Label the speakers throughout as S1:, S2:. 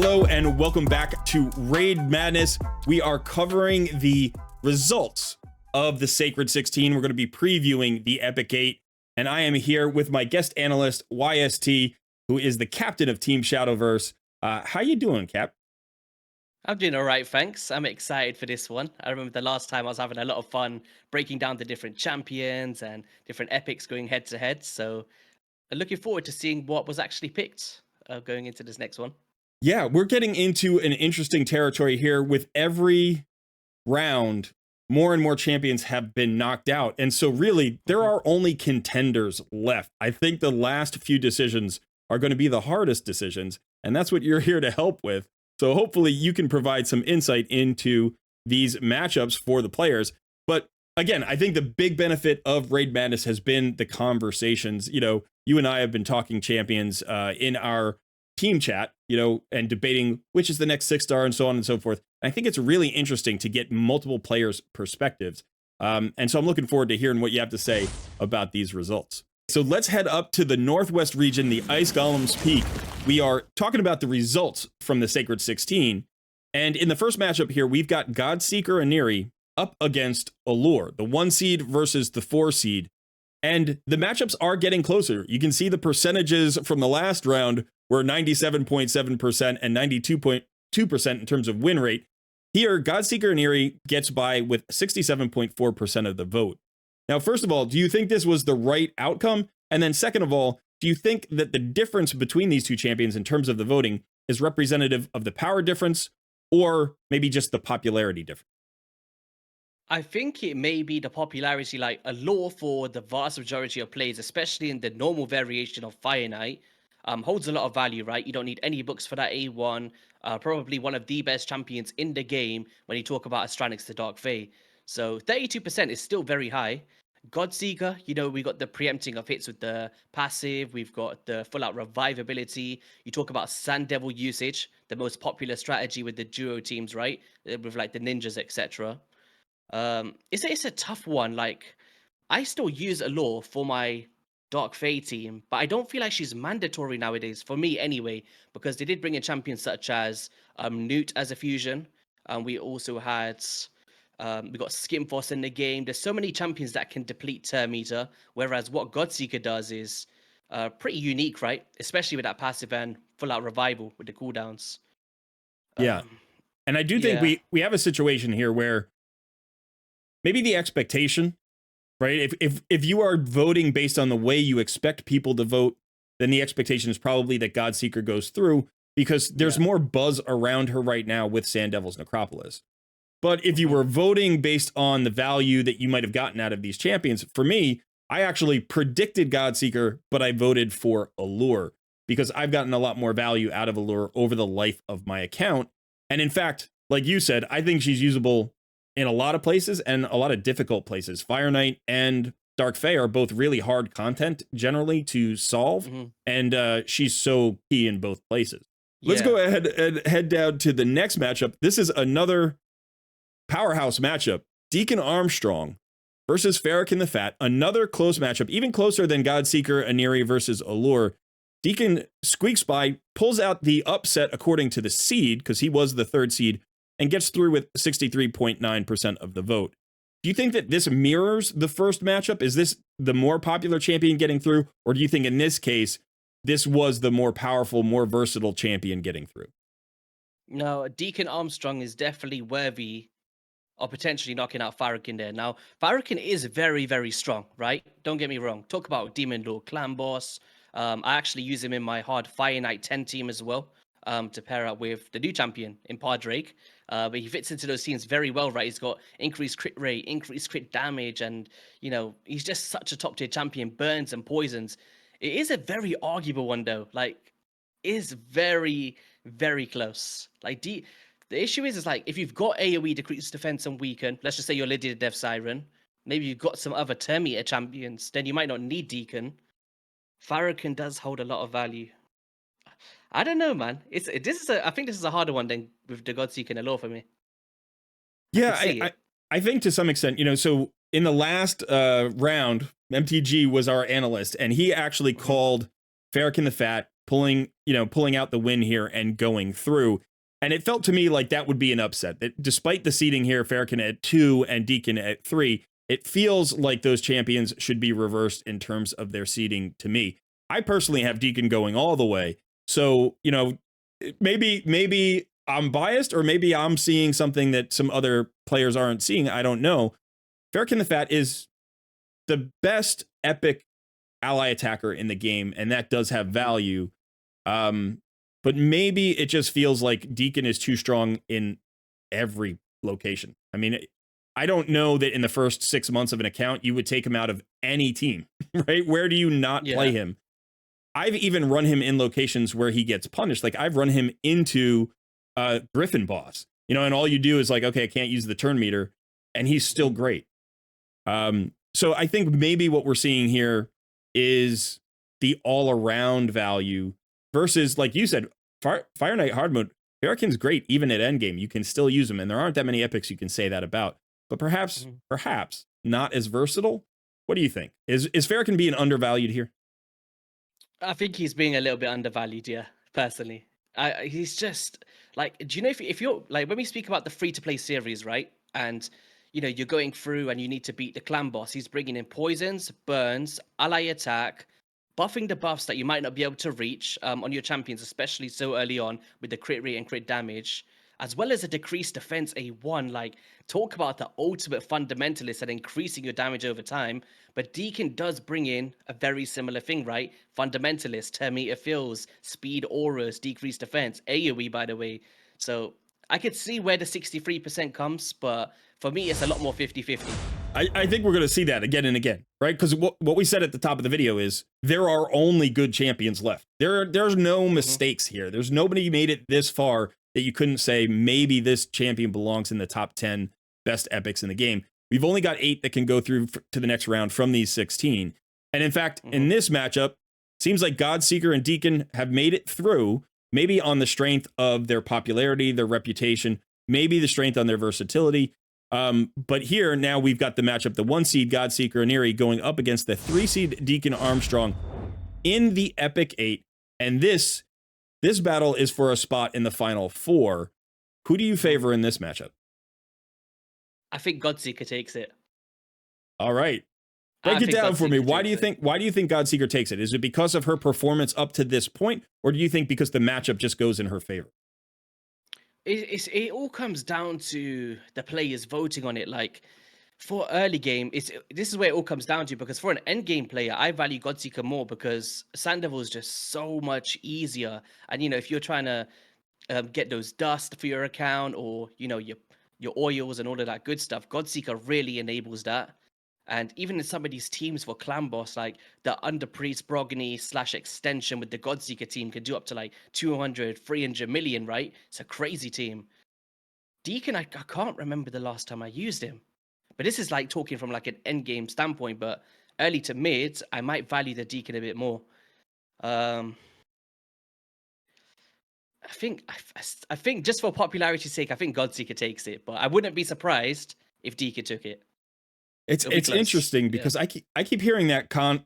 S1: Hello and welcome back to Raid Madness. We are covering the results of the Sacred 16. We're going to be previewing the Epic 8, and I am here with my guest analyst, YST, who is the captain of Team Shadowverse. How you doing, Cap?
S2: I'm doing all right, thanks. I'm excited for this one. I remember the last time I was having a lot of fun breaking down the different champions and different epics going head to head. So I'm looking forward to seeing what was actually picked going into this next one.
S1: Yeah, we're getting into an interesting territory here. With every round, more and more champions have been knocked out. And so really, there are only contenders left. I think the last few decisions are going to be the hardest decisions, and that's what you're here to help with. So hopefully you can provide some insight into these matchups for the players. But again, I think the big benefit of Raid Madness has been the conversations. You know, you and I have been talking champions in our team chat, you know, and debating which is the next 6-star and so on and so forth. And I think it's really interesting to get multiple players' perspectives. And so I'm looking forward to hearing what you have to say about these results. So let's head up to the Northwest region, the Ice Golem's Peak. We are talking about the results from the Sacred 16. And in the first matchup here, we've got Godseeker Aniri up against Allure, the 1 seed versus the 4 seed. And the matchups are getting closer. You can see the percentages from the last round were 97.7% and 92.2% in terms of win rate. Here, Godseeker Aniri gets by with 67.4% of the vote. Now, first of all, do you think this was the right outcome? And then second of all, do you think that the difference between these two champions in terms of the voting is representative of the power difference or maybe just the popularity difference?
S2: I think it may be the popularity, like Allure for the vast majority of players, especially in the normal variation of Fire Knight, holds a lot of value, right? You don't need any books for that A1. Probably one of the best champions in the game when you talk about Astranix to Dark Fae. So 32% is still very high. Godseeker, you know, we got the preempting of hits with the passive. We've got the full out revive ability. You talk about Sand Devil usage, the most popular strategy with the duo teams, right? With like the ninjas, etc. It's a tough one. Like, I still use Allure for my Dark Fae team, but I don't feel like she's mandatory nowadays for me anyway, because they did bring in champions such as Newt as a fusion. We also had we got Skimforce in the game. There's so many champions that can deplete turn meter, whereas what Godseeker does is pretty unique, right? Especially with that passive and full out revival with the cooldowns.
S1: Yeah. And I do think
S2: Yeah.
S1: we have a situation here where maybe the expectation, right? If you are voting based on the way you expect people to vote, then the expectation is probably that Godseeker goes through because there's more buzz around her right now with Sand Devil's Necropolis. But if you were voting based on the value that you might have gotten out of these champions, for me, I actually predicted Godseeker, but I voted for Allure because I've gotten a lot more value out of Allure over the life of my account. And in fact, like you said, I think she's usable in a lot of places and a lot of difficult places. Fire Knight and Dark Fae are both really hard content generally to solve, and she's so key in both places. Let's go ahead and head down to the next matchup. This is another powerhouse matchup. Deacon Armstrong versus Farakin the Fat. Another close matchup, even closer than Godseeker Aniri versus Allure. Deacon squeaks by, pulls out the upset according to the seed, because he was the 3rd seed, and gets through with 63.9% of the vote. Do you think that this mirrors the first matchup? Is this the more popular champion getting through? Or do you think in this case, this was the more powerful, more versatile champion getting through?
S2: No, Deacon Armstrong is definitely worthy or potentially knocking out Farakin there. Now, Farakin is very, very strong, right? Don't get me wrong. Talk about Demon Lord Clan Boss. I actually use him in my hard Fire Knight 10 team as well, to pair up with the new champion in Drake. But he fits into those teams very well, right? He's got increased crit rate, increased crit damage, and, you know, he's just such a top tier champion, burns and poisons. It is a very arguable one, though. Like, is very, very close. Like, the issue is like, if you've got AoE decrease defense and weaken, let's just say you're Lydia the Death Siren, maybe you've got some other turn meter champions, then you might not need Deacon. Farakin does hold a lot of value. I don't know, man. I think this is a harder one than with the Godseeker and Allure for me. I
S1: Yeah,
S2: can see it.
S1: I think to some extent, you know, so in the last round, MTG was our analyst, and he actually called Farakin the Fat pulling out the win here and going through. And it felt to me like that would be an upset. That despite the seeding here, Farakin at 2 and Deacon at 3, it feels like those champions should be reversed in terms of their seeding to me. I personally have Deacon going all the way. So, maybe I'm biased, or maybe I'm seeing something that some other players aren't seeing. I don't know. Farakin the Fat is the best epic ally attacker in the game, and that does have value. But maybe it just feels like Deacon is too strong in every location. I mean, I don't know that in the first 6 months of an account, you would take him out of any team, right? Where do you not play him? I've even run him in locations where he gets punished. Like I've run him into Griffin boss, and all you do is like, okay, I can't use the turn meter, and he's still great. So I think maybe what we're seeing here is the all around value versus, like you said, Fire Knight hard mode. Farakin's great even at endgame. You can still use him, and there aren't that many epics you can say that about. But perhaps not as versatile. What do you think? Is Farakin being undervalued here?
S2: I think he's being a little bit undervalued, yeah, personally. He's just like, do you know, if you're like, when we speak about the free to play series, right? And you're going through and you need to beat the clan boss, he's bringing in poisons, burns, ally attack, buffing the buffs that you might not be able to reach on your champions, especially so early on with the crit rate and crit damage, as well as a decreased defense A1. Like, talk about the ultimate fundamentalist and increasing your damage over time. But Deacon does bring in a very similar thing, right? Fundamentalist, 10 meter fills, speed auras, decreased defense, AoE, by the way. So I could see where the 63% comes, but for me, it's a lot more 50-50.
S1: I think we're going to see that again and again, right? Because what we said at the top of the video is there are only good champions left. There's no mistakes here. There's nobody made it this far that you couldn't say maybe this champion belongs in the top 10 best epics in the game. We've only got 8 that can go through to the next round from these 16. And in fact, in this matchup, seems like Godseeker and Deacon have made it through, maybe on the strength of their popularity, their reputation, maybe the strength on their versatility. But here now we've got the matchup, the 1 seed Godseeker Aniri going up against the 3 seed Deacon Armstrong in the Epic 8. And this battle is for a spot in the final 4. Who do you favor in this matchup?
S2: I think Godseeker takes it.
S1: All right. Break it down for me. Why do you think Godseeker takes it? Is it because of her performance up to this point, or do you think because the matchup just goes in her favor?
S2: It all comes down to the players voting on it. Like, for early game, this is where it all comes down to, because for an end game player, I value Godseeker more because Sandoval is just so much easier. And if you're trying to get those dust for your account, or your oils and all of that good stuff, Godseeker really enables that. And even in some of these teams for Clan Boss, like the Underpriest Brogany / extension with the Godseeker team can do up to like 200, 300 million, right? It's a crazy team. Deacon, I can't remember the last time I used him. But this is like talking from like an end game standpoint, but early to mid, I might value the Deacon a bit more. I think just for popularity's sake, I think Godseeker takes it, but I wouldn't be surprised if Deacon took it.
S1: It's interesting because I keep hearing that comment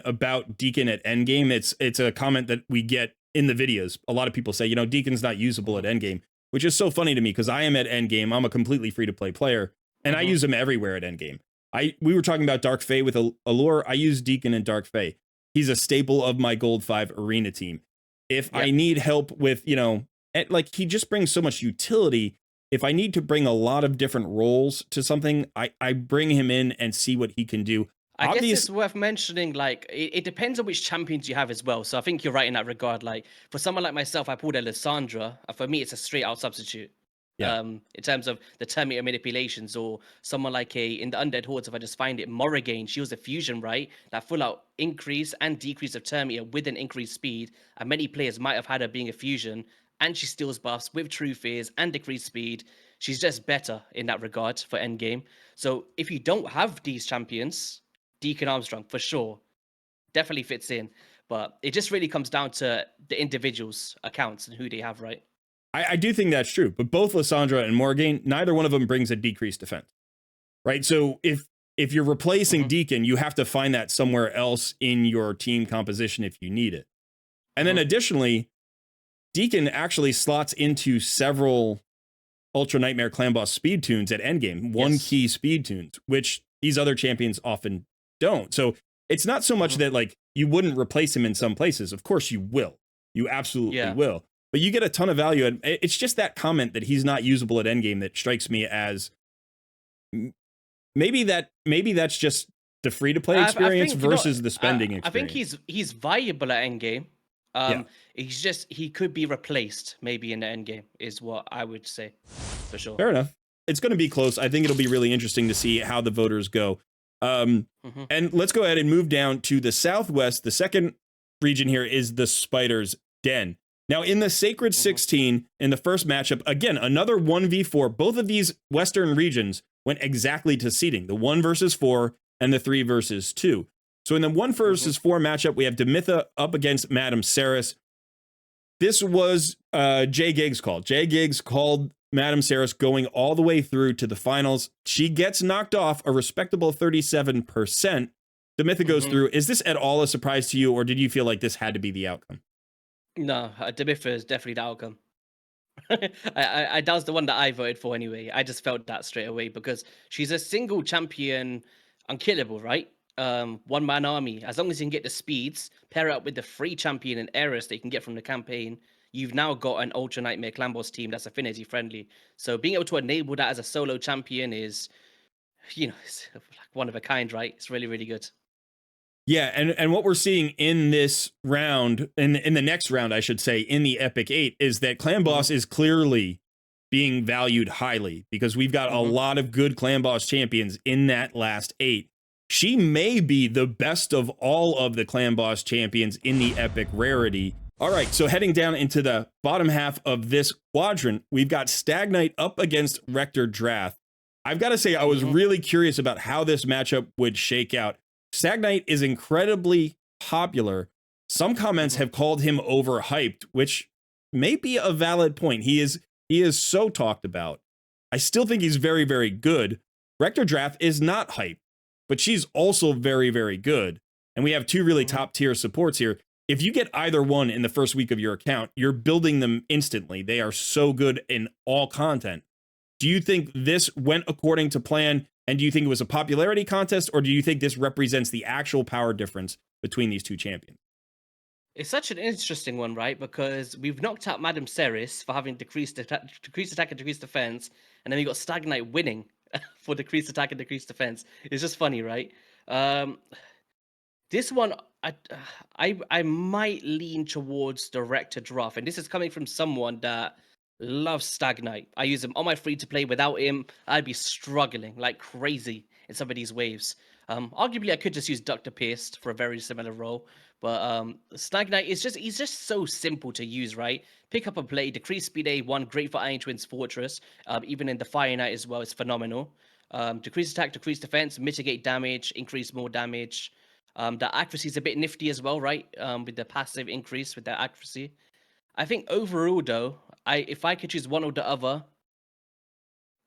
S1: about Deacon at endgame. It's a comment that we get in the videos. A lot of people say, Deacon's not usable at endgame, which is so funny to me because I am at endgame. I'm a completely free to play player, and I use him everywhere at endgame. We were talking about Dark Fae with Allure. I use Deacon and Dark Fae. He's a staple of my Gold 5 arena team. If I need help with, he just brings so much utility. If I need to bring a lot of different roles to something, I bring him in and see what he can do.
S2: I guess it's worth mentioning, like, it depends on which champions you have as well. So I think you're right in that regard. Like, for someone like myself, I pulled a Lysandra. For me, it's a straight out substitute.
S1: Yeah.
S2: In terms of the terminator manipulations, or someone like in the Undead Hordes, if I just find it, Morrigan, she was a fusion, right? That full out increase and decrease of terminator with an increased speed. And many players might have had her being a fusion, and she steals buffs with true fears and decreased speed. She's just better in that regard for endgame. So if you don't have these champions, Deacon Armstrong, for sure, definitely fits in. But it just really comes down to the individual's accounts and who they have, right?
S1: I do think that's true. But both Lysandra and Morrigan, neither one of them brings a decreased defense, right? So if if you're replacing
S2: Mhm.
S1: Deacon, you have to find that somewhere else in your team composition if you need it. And then
S2: Mhm.
S1: additionally, Deacon actually slots into several Ultra Nightmare Clan Boss speed tunes at endgame, one
S2: Yes.
S1: key speed tunes, which these other champions often don't. So it's not so much
S2: Mhm.
S1: that like you wouldn't replace him in some places. Of course you will. You absolutely
S2: Yeah.
S1: will. But you get a ton of value. And it's just that comment that he's not usable at endgame that strikes me as maybe that's just the free to play
S2: I
S1: experience
S2: think, you know,
S1: versus the spending
S2: I think
S1: experience.
S2: he's viable at endgame.
S1: Yeah.
S2: He could be replaced maybe in the endgame is what I would say for sure.
S1: Fair enough. It's going to be close. I think it'll be really interesting to see how the voters go.
S2: Mhm.
S1: And let's go ahead and move down to the Southwest. The second region here is the Spider's Den. Now, in the Sacred
S2: Mhm.
S1: 16, in the first matchup, again, another 1v4. Both of these Western regions went exactly to seeding, the 1 versus 4 and the 3 versus 2. So in the 1
S2: Mhm.
S1: versus 4 matchup, we have Detha up against Madam Serris. This was Jay Giggs called. Jay Giggs called Madam Serris going all the way through to the finals. She gets knocked off a respectable 37%. Detha goes
S2: Mhm.
S1: through. Is this at all a surprise to you, or did you feel like this had to be the outcome?
S2: No, Demitha is definitely the outcome. That was the one that I voted for anyway. I just felt that straight away because she's a single champion, unkillable, right? One man army. As long as you can get the speeds, pair it up with the free champion and Eris that you can get from the campaign, you've now got an Ultra Nightmare Clan Boss team that's affinity friendly. So being able to enable that as a solo champion is, it's like one of a kind, right? It's really, really good.
S1: Yeah, and what we're seeing in this round, in the next round, I should say, in the Epic 8, is that Clan
S2: Hmm.
S1: Boss is clearly being valued highly because we've got a
S2: Hmm.
S1: lot of good Clan Boss champions in that last 8. She may be the best of all of the Clan Boss champions in the Epic rarity. All right, so heading down into the bottom half of this quadrant, we've got Stag Knight up against Rector Drath. I've got to say, I was
S2: Hmm.
S1: really curious about how this matchup would shake out. Stag Knight is incredibly popular. Some comments
S2: Hmm.
S1: have called him overhyped, which may be a valid point. He is so talked about. I still think he's very, very good. Rector Drath is not hyped, but she's also very, very good. And we have two really
S2: Hmm.
S1: top tier supports here. If you get either one in the first week of your account, you're building them instantly. They are so good in all content. Do you think this went according to plan? And do you think it was a popularity contest, or do you think this represents the actual power difference between these two champions?
S2: It's such an interesting one, right? Because we've knocked out Madam Serris for having decreased attack and decreased defense, and then we got Stag Knight winning for decreased attack and decreased defense. It's just funny, right? Um, this one, I might lean towards the Rector Draft, and this is coming from someone that loves Stag Knight. I use him on my free to play. Without him, I'd be struggling like crazy in some of these waves. Arguably, I could just use Doctor Pierced for a very similar role, but Stag Knight is he's just so simple to use, right? Pick up and play, decrease speed A1, great for Iron Twins Fortress. Even in the Fire Knight as well, it's phenomenal. Decrease attack, decrease defense, mitigate damage, increase more damage. The accuracy is a bit nifty as well, right? With the passive increase with the accuracy. I think overall though, if I could choose one or the other,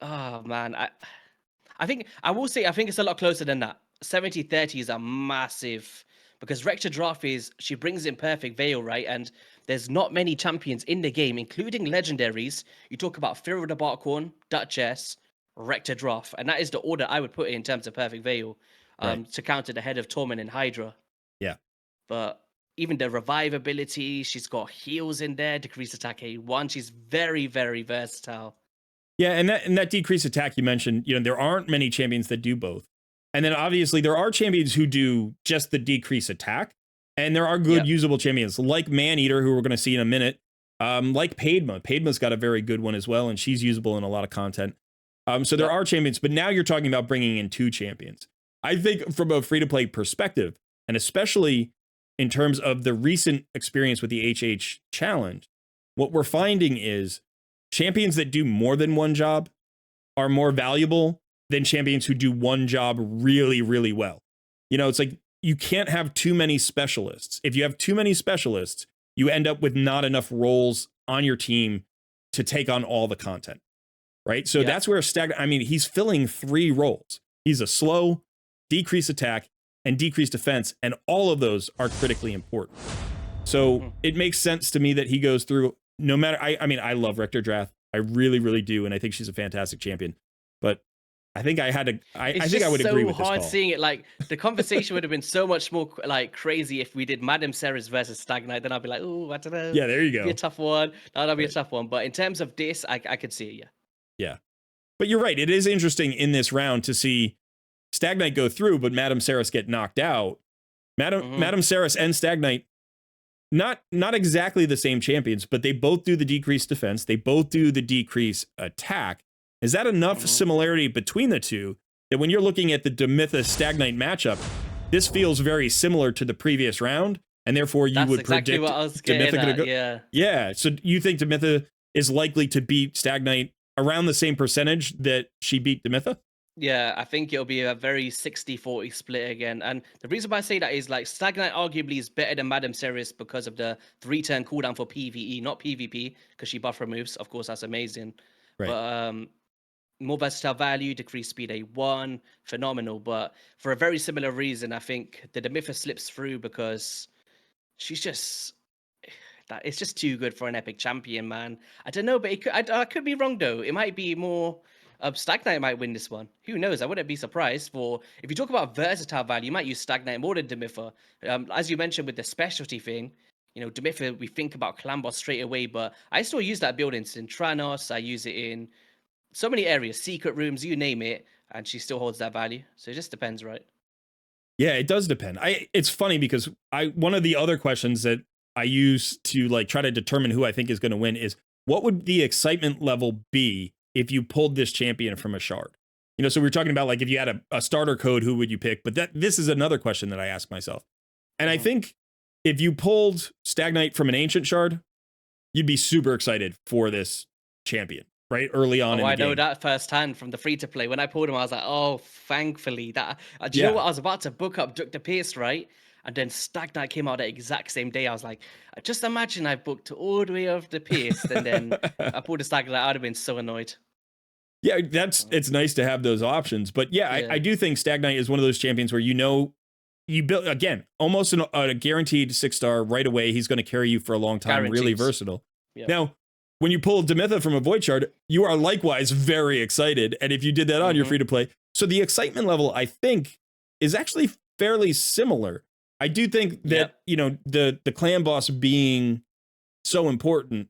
S2: oh man, I think I will say I think it's a lot closer than that. 70-30 is a massive because Rector Draft she brings in perfect veil, right? And there's not many champions in the game, including legendaries. You talk about Fear of the Barkhorn, Duchess, Rector Draft, and that is the order I would put it in terms of perfect veil,
S1: Right.
S2: to counter the head of Torment and Hydra.
S1: Yeah.
S2: But even the revive ability, she's got heals in there, decrease attack A1. She's very, very versatile.
S1: Yeah, and that decreased attack you mentioned, there aren't many champions that do both. And then obviously there are champions who do just the decrease attack, and there are good
S2: Yep.
S1: usable champions like Maneater, who we're going to see in a minute. Like Padma. Padma's got a very good one as well, and she's usable in a lot of content. So there
S2: Yep.
S1: are champions, but now you're talking about bringing in two champions. I think from a free to play perspective, and especially in terms of the recent experience with the HH challenge, what we're finding is champions that do more than one job are more valuable than champions who do one job really, really well. It's like you can't have too many specialists. If you have too many specialists, you end up with not enough roles on your team to take on all the content, right? So
S2: Yep.
S1: that's where he's filling 3 roles. He's a slow, decrease attack, and decrease defense, and all of those are critically important. So it makes sense to me that he goes through. No matter, I mean, I love Rector Drath. I really, really do, and I think she's a fantastic champion. But I think I had to. I think I would agree with this call.
S2: It's so hard seeing it. Like the conversation would have been so much more like crazy if we did Madam Serris versus Stag Knight. Then I'd be like, oh, I don't know.
S1: Yeah, there you go.
S2: Be a tough one. That'll be a tough one. But in terms of this, I could see it. Yeah.
S1: Yeah, but you're right. It is interesting in this round to see Stag Knight go through, but Madam Serris get knocked out. Madam Serris and Stag Knight, not exactly the same champions, but they both do the decreased defense. They both do the decrease attack. Is that enough similarity between the two that when you're looking at the Demitha Stag Knight matchup, this feels very similar to the previous round, and therefore you would
S2: exactly
S1: predict
S2: what I was
S1: Demitha
S2: getting
S1: gonna go?
S2: Yeah.
S1: Yeah. So you think Demitha is likely to beat Stag Knight around the same percentage that she beat Demitha?
S2: Yeah, I think it'll be a very 60-40 split again. And the reason why I say that is like Stag Knight arguably is better than Madam Serris because of the 3-turn cooldown for PvE, not PvP, because she buff removes. Of course, that's amazing.
S1: Right.
S2: But more versatile value, decreased speed A1, phenomenal. But for a very similar reason, I think the Demitha slips through because she's just it's just too good for an epic champion, man. I don't know, but I could be wrong though. It might be more. Stag Knight might win this one. Who knows? I wouldn't be surprised. If you talk about versatile value, you might use Stag Knight more than Demitha. As you mentioned with the specialty thing, Demitha, we think about Clan Boss straight away, but I still use that build in Tranos. I use it in so many areas, secret rooms, you name it, and she still holds that value. So it just depends, right?
S1: Yeah, it does depend. It's funny because one of the other questions that I use to like try to determine who I think is going to win is what would the excitement level be if you pulled this champion from a shard? So we're talking about like if you had a starter code, who would you pick? But this is another question that I ask myself. And I think if you pulled Stag Knight from an ancient shard, you'd be super excited for this champion, right? Early on in the game.
S2: I know that firsthand from the free-to-play. When I pulled him, I was like, oh, thankfully. Do you know what? I was about to book up Dr. Pierce, right? And then Stag Knight came out the exact same day. I was like, just imagine I booked all the way of the Pierce, and then I pulled the Stag Knight. I would have been so annoyed.
S1: Yeah, it's nice to have those options. But yeah. I do think Stag Knight is one of those champions where you build, again, almost a guaranteed 6-star right away. He's going to carry you for a long time, really versatile. Yep. Now, when you pull Demitha from a Void Shard, you are likewise very excited. And if you did that on, you're free to play. So the excitement level, I think, is actually fairly similar. I do think that, the clan boss being so important,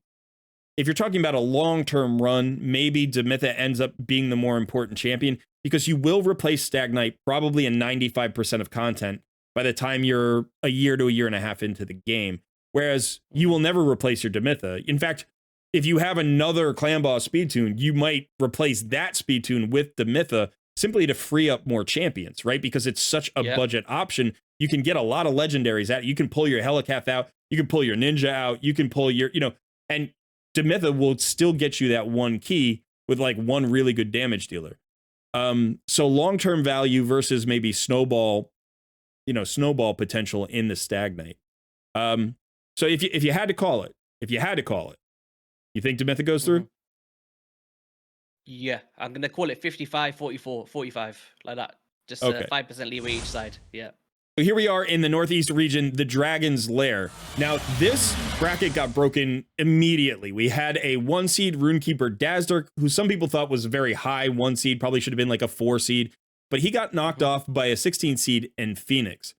S1: if you're talking about a long-term run, maybe Demitha ends up being the more important champion because you will replace Stag Knight probably in 95% of content by the time you're a year to a year and a half into the game. Whereas you will never replace your Demitha. In fact, if you have another clan boss speed tune, you might replace that speed tune with Demitha simply to free up more champions, right? Because it's such a budget option. You can get a lot of legendaries out. You can pull your Helicath out. You can pull your Ninja out. You can pull your, and Demitha will still get you that one key with like one really good damage dealer. So long-term value versus maybe snowball potential in the Stag Knight. So if you had to call it, you think Demitha goes through?
S2: Yeah, I'm going to call it 55, 44, 45, like that. Just 5% leeway each side. Yeah.
S1: So here we are in the Northeast region, the Dragon's Lair. Now, this bracket got broken immediately. We had a 1-seed Runekeeper Dazzler, who some people thought was a very high 1-seed, probably should have been like a 4-seed, but he got knocked off by a 16-seed in Phoenix.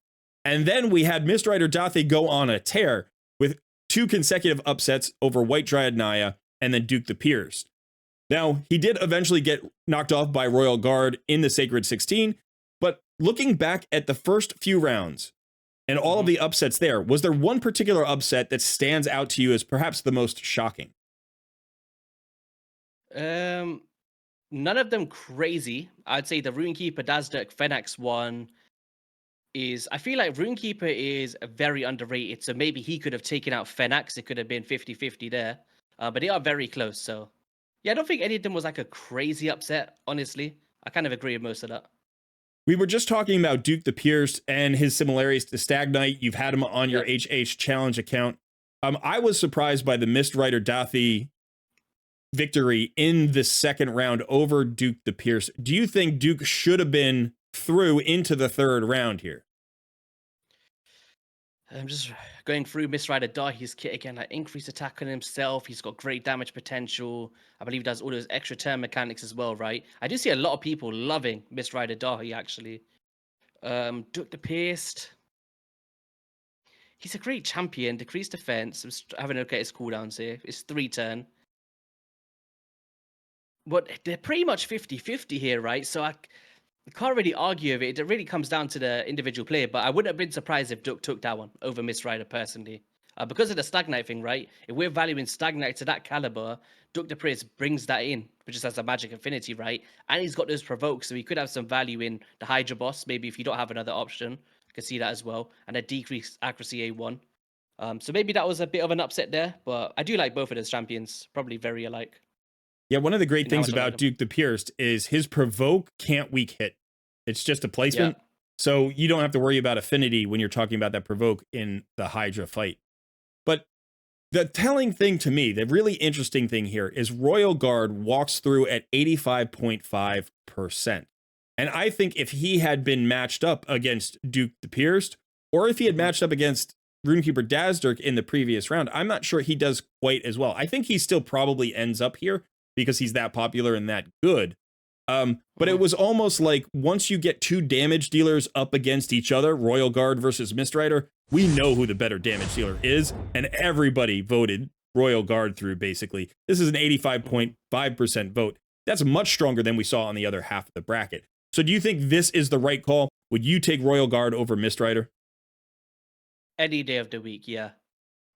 S1: And then we had Mistrider Detha go on a tear with 2 consecutive upsets over White Dryad Naya and then Duke the Pierced. Now, he did eventually get knocked off by Royal Guard in the Sacred 16, but looking back at the first few rounds and all of the upsets there, was there one particular upset that stands out to you as perhaps the most shocking?
S2: None of them crazy. I'd say the Runekeeper Dazzler Phoenix one is, I feel like Runekeeper is very underrated, so maybe he could have taken out Phoenix. It could have been 50-50 there, but they are very close, so yeah, I don't think any of them was like a crazy upset, honestly. I kind of agree with most of that.
S1: We were just talking about Duke the Pierced and his similarities to Stag Knight. You've had him on your HH Challenge account. I was surprised by the Mistrider Detha victory in the second round over Duke the Pierced. Do you think Duke should have been through into the third round here?
S2: I'm just going through Misrider Dahi's kit again. Like increased attack on himself. He's got great damage potential. I believe he does all those extra turn mechanics as well, right? I do see a lot of people loving Misrider Dahi actually. Duke the Pierced. He's a great champion. Decreased defense. I'm just having a look at his cooldowns here. It's 3 turn. But they're pretty much 50-50 here, right? So I can't really argue with it. It really comes down to the individual player, but I wouldn't have been surprised if Duke took that one over Misrider personally. Because of the Stag Knight thing, right? If we're valuing Stag Knight to that caliber, Duke the Prince brings that in, which just has a magic affinity, right? And he's got those provokes, so he could have some value in the Hydra boss, maybe if you don't have another option. I can see that as well. And a decreased accuracy A1. So maybe that was a bit of an upset there, but I do like both of those champions. Probably very alike.
S1: Yeah, one of the great
S2: In how
S1: things
S2: much I like
S1: about
S2: them.
S1: Duke the Pierced is his provoke can't weak hit. It's just a
S2: Yeah.
S1: placement. So you don't have to worry about affinity when you're talking about that provoke in the Hydra fight. But the telling thing to me, the really interesting thing here is Royal Guard walks through at 85.5%. And I think if he had been matched up against Duke the Pierced, or if he had matched up against Runekeeper Dazdirk in the previous round, I'm not sure he does quite as well. I think he still probably ends up here because he's that popular and that good. But it was almost like once you get 2 damage dealers up against each other, Royal Guard versus Mistrider, we know who the better damage dealer is, and everybody voted Royal Guard through, basically. This is an 85.5% vote. That's much stronger than we saw on the other half of the bracket. So do you think this is the right call? Would you take Royal Guard over Mistrider?
S2: Any day of the week, yeah.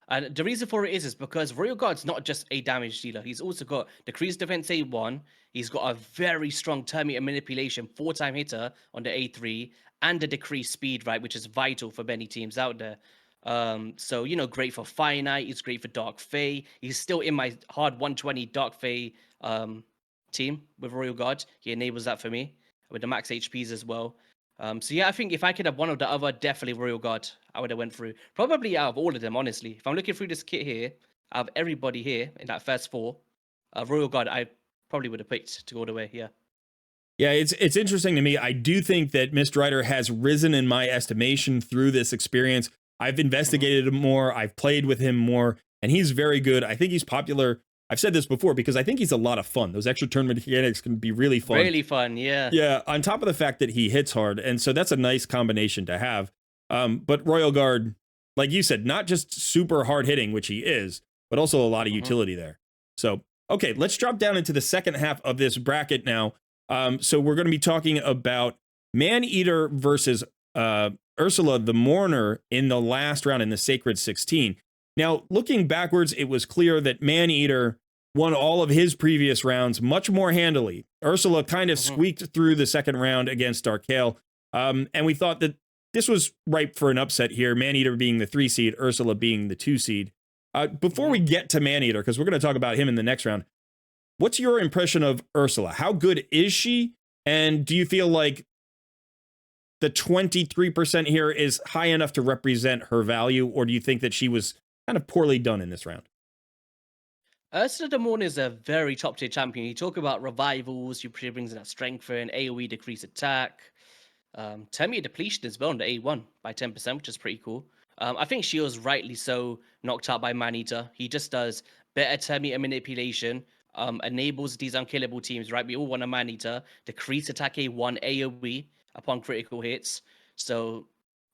S2: And the reason for it is because Royal Guard's not just a damage dealer. He's also got decreased defense A1. He's got a very strong turn meter manipulation 4-time hitter on the A3 and a decreased speed, right, which is vital for many teams out there. So, great for Fire Knight. He's great for Dark Fae. He's still in my hard 120 Dark Fae team with Royal Guard. He enables that for me with the max HPs as well. So yeah, I think if I could have one or the other, definitely Royal Guard. I would have went through. Probably out of all of them, honestly. If I'm looking through this kit here, out of everybody here in that first 4, Royal Guard, I probably would have picked to go all the way. Yeah.
S1: Yeah, it's interesting to me. I do think that Mistrider has risen in my estimation through this experience. I've investigated him more. I've played with him more, and he's very good. I think he's popular. I've said this before because I think he's a lot of fun. Those extra turn mechanics can be really fun.
S2: Really fun, yeah.
S1: Yeah, on top of the fact that he hits hard, and so that's a nice combination to have. But Royal Guard, like you said, not just super hard hitting, which he is, but also a lot of utility there. So, okay, let's drop down into the second half of this bracket now. So we're going to be talking about Maneater versus Ursula the Mourner in the last round in the Sacred 16. Now, looking backwards, it was clear that Maneater won all of his previous rounds much more handily. Ursula kind of squeaked through the second round against Darkale, and we thought that this was ripe for an upset here, Maneater being the 3 seed, Ursula being the 2 seed. Before we get to Maneater, because we're going to talk about him in the next round, what's your impression of Ursula? How good is she? And do you feel like the 23% here is high enough to represent her value, or do you think that she was kind of poorly done in this round?
S2: Ursula the Mourner is a very top tier champion. You talk about revivals, she brings in that strength and AoE decrease attack. Turn meter depletion as well on the A1 by 10%, which is pretty cool. I think she was rightly so knocked out by Maneater. He just does better turn meter manipulation, enables these unkillable teams, right? We all want a Maneater, decrease attack A1 AoE upon critical hits. So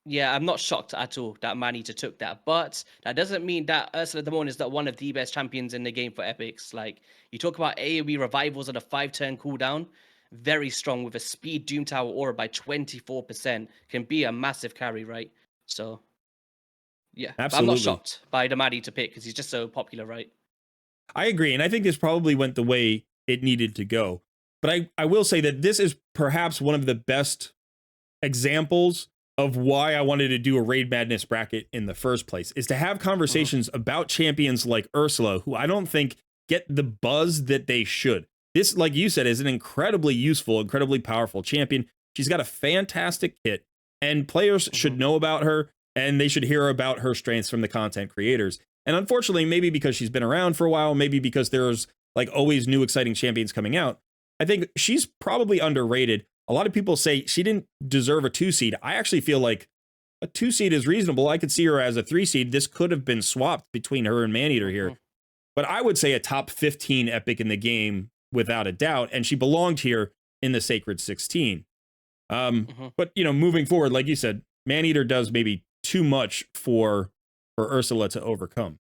S2: yeah, I'm not shocked at all that Maneater took that, but that doesn't mean that Ursula the Mourner is not one of the best champions in the game for EPICS. Like, you talk about AoE revivals on a 5-turn cooldown, very strong with a speed Doom Tower aura by 24%, can be a massive carry, right? So, yeah, but I'm not
S1: Absolutely.
S2: shocked by the Maneater pick because he's just so popular, right?
S1: I agree, and I think this probably went the way it needed to go. But I will say that this is perhaps one of the best examples of why I wanted to do a Raid Madness bracket in the first place, is to have conversations about champions like Ursula, who I don't think get the buzz that they should. This, like you said, is an incredibly useful, incredibly powerful champion. She's got a fantastic kit, and players should know about her, and they should hear about her strengths from the content creators. And unfortunately, maybe because she's been around for a while, maybe because there's like always new exciting champions coming out, I think she's probably underrated. A lot of people say she didn't deserve a 2 seed. I actually feel like a 2 seed is reasonable. I could see her as a 3 seed. This could have been swapped between her and Maneater here. But I would say a top 15 epic in the game without a doubt. And she belonged here in the Sacred 16. But, you know, moving forward, like you said, Maneater does maybe too much for Ursula to overcome.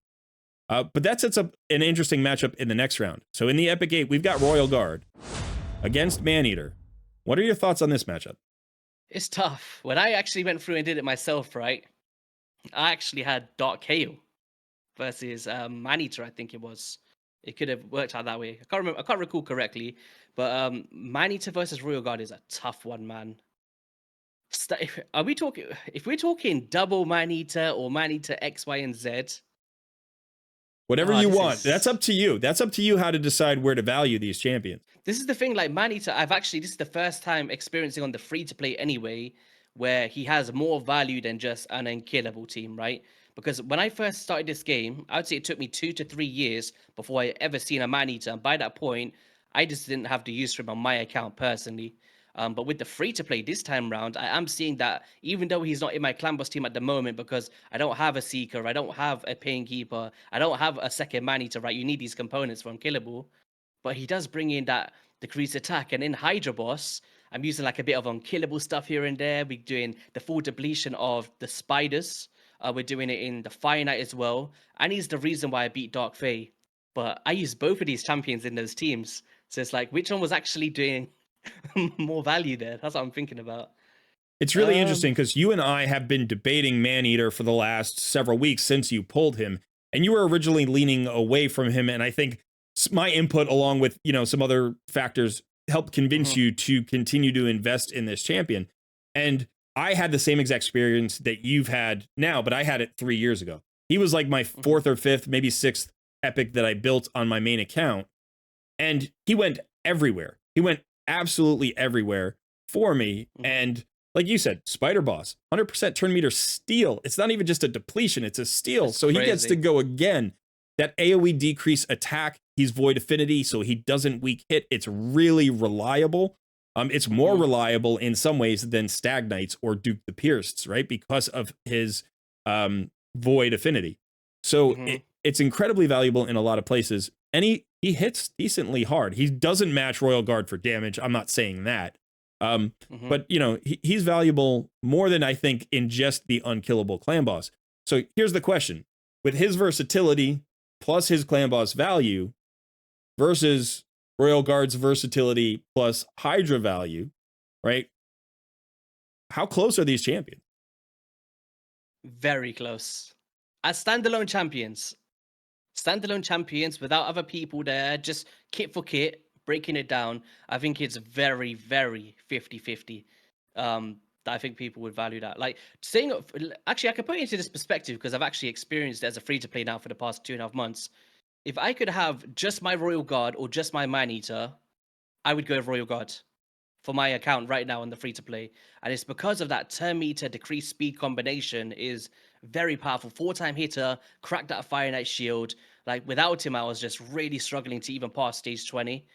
S1: But that sets up an interesting matchup in the next round. So in the Epic 8, we've got Royal Guard against Maneater. What are your thoughts on this matchup?
S2: It's tough. When I actually went through and did it myself, right? I actually had Dark Hail versus Maneater, I think it was. It could have worked out that way. I can't remember. I can't recall correctly. But Maneater versus Royal Guard is a tough one, man. Are we talking? If we're talking double Maneater or Maneater X, Y, and Z,
S1: whatever you want. That's up to you. That's up to you how to decide where to value these champions.
S2: This is the thing, like Maneater, this is the first time experiencing on the free to play anyway, where he has more value than just an unkillable team, right? Because when I first started this game, I would say it took me 2 to 3 years before I ever seen a Maneater. And by that point, I just didn't have the use for him on my account personally. But with the free to play this time round, I am seeing that even though he's not in my clan boss team at the moment, because I don't have a seeker, I don't have a paying keeper, I don't have a second Maneater, right? You need these components for unkillable. But he does bring in that decreased attack. And in Hydra Boss, I'm using like a bit of unkillable stuff here and there. We're doing the full depletion of the spiders. We're doing it in the Fire Knight as well. And he's the reason why I beat Dark Fae. But I used both of these champions in those teams. So it's like, which one was actually doing more value there? That's what I'm thinking about.
S1: It's really interesting because you and I have been debating Maneater for the last several weeks since you pulled him. And you were originally leaning away from him. And I think my input, along with, you know, some other factors, helped convince you to continue to invest in this champion. And I had the same exact experience that you've had now, but I had it 3 years ago. He was like my 4th or 5th, maybe 6th epic that I built on my main account. And he went everywhere. He went absolutely everywhere for me. And like you said, Spider Boss, 100% turn meter steal. It's not even just a depletion, it's a steal.
S2: That's
S1: so
S2: crazy.
S1: He gets to go again. That AoE decrease attack, he's void affinity, so he doesn't weak hit. It's really reliable. It's more reliable in some ways than Stag Knights or Duke the Pierced, right? Because of his void affinity. So it's incredibly valuable in a lot of places. And he hits decently hard. He doesn't match Royal Guard for damage. I'm not saying that. But, you know, he's valuable more than I think in just the unkillable clan boss. So here's the question. With his versatility plus his clan boss value versus Royal Guard's versatility plus Hydra value, right? How close are these champions?
S2: Very close. As standalone champions without other people there, just kit for kit, breaking it down, I think it's very, very 50-50. I think people would value that. Like saying, actually, I can put it into this perspective because I've actually experienced it as a free to play now for the past 2.5 months. If I could have just my Royal Guard or just my Maneater, I would go with Royal Guard for my account right now on the free to play. And it's because of that turn meter decreased speed combination is very powerful. 4-time hitter, cracked that Fire Knight shield. Like without him, I was just really struggling to even pass stage 20.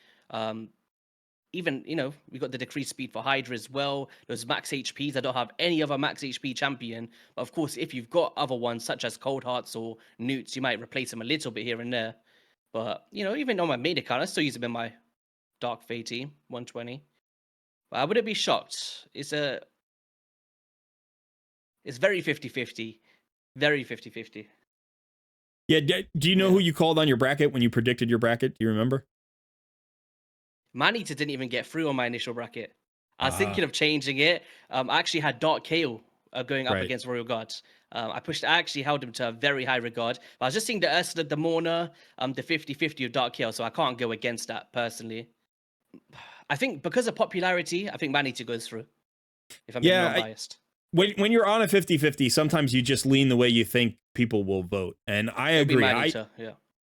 S2: Even, you know, we got the decreased speed for Hydra as well. Those max HPs. I don't have any other max HP champion. But of course, if you've got other ones such as Cold Hearts or Newts, you might replace them a little bit here and there. But, you know, even on my main account, I still use them in my Dark Fae team, 120. But I wouldn't be shocked. It's very 50-50. Very 50-50.
S1: Yeah, do you know who you called on your bracket when you predicted your bracket? Do you remember?
S2: Maneater didn't even get through on my initial bracket. I was thinking of changing it. I actually had Dark Kale going up against Royal Guard. I actually held him to a very high regard. But I was just seeing the Ursula Demona, the 50-50 of Dark Kale, so I can't go against that personally. I think because of popularity, I think Maneater goes through, if I'm being unbiased.
S1: When you're on a 50-50, sometimes you just lean the way you think people will vote. And I agree.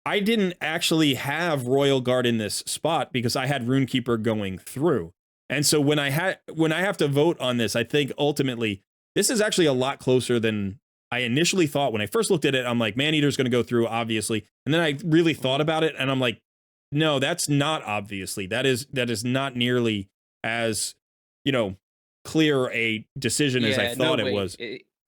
S1: I didn't actually have Royal Guard in this spot because I had Runekeeper going through. And so when I have to vote on this, I think ultimately this is actually a lot closer than I initially thought. When I first looked at it, I'm like, Maneater's going to go through, obviously. And then I really thought about it and I'm like, no, that's not obviously. That is not nearly as clear a decision as I
S2: Yeah, no
S1: thought it
S2: way.
S1: was.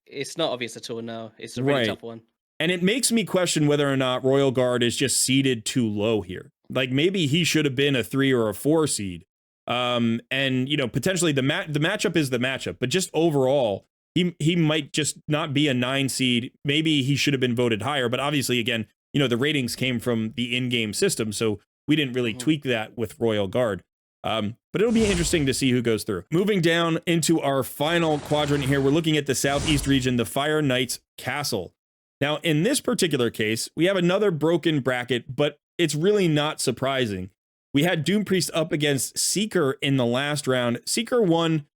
S2: It's not obvious at all. No, it's a really
S1: Right.
S2: tough one.
S1: And it makes me question whether or not Royal Guard is just seeded too low here. Like maybe he should have been a 3 or a 4 seed. And potentially the matchup is the matchup, but just overall, he might just not be a 9 seed. Maybe he should have been voted higher, but obviously again, the ratings came from the in-game system, so we didn't really tweak that with Royal Guard. But it'll be interesting to see who goes through. Moving down into our final quadrant here, we're looking at the Southeast region, the Fire Knight's Castle. Now, in this particular case, we have another broken bracket, but it's really not surprising. We had Doom Priest up against Seeker in the last round. Seeker won.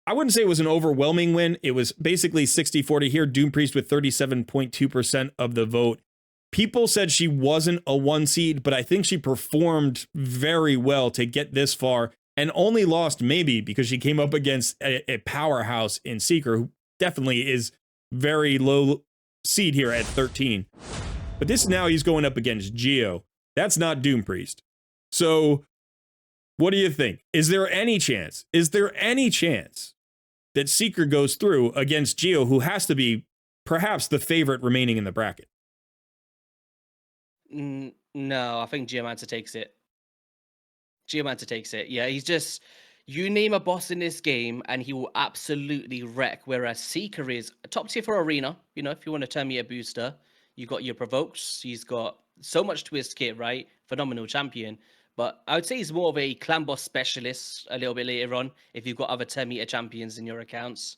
S1: I wouldn't say it was an overwhelming win. It was basically 60-40 here. Doom Priest with 37.2% of the vote. People said she wasn't a 1 seed, but I think she performed very well to get this far and only lost maybe because she came up against a powerhouse in Seeker, who definitely is very low seed here at 13. But this now he's going up against Geo. That's not Doom Priest. So what do you think? Is there any chance that Seeker goes through against Geo, who has to be perhaps the favorite remaining in the bracket?
S2: No, I think Geomancer takes it. Yeah, he's just, you name a boss in this game and he will absolutely wreck. Whereas Seeker is a top tier for Arena. If you want to turn me a booster, you got your Provokes. He's got so much to his kit, right? Phenomenal champion. But I would say he's more of a clan boss specialist a little bit later on if you've got other 10 meter champions in your accounts.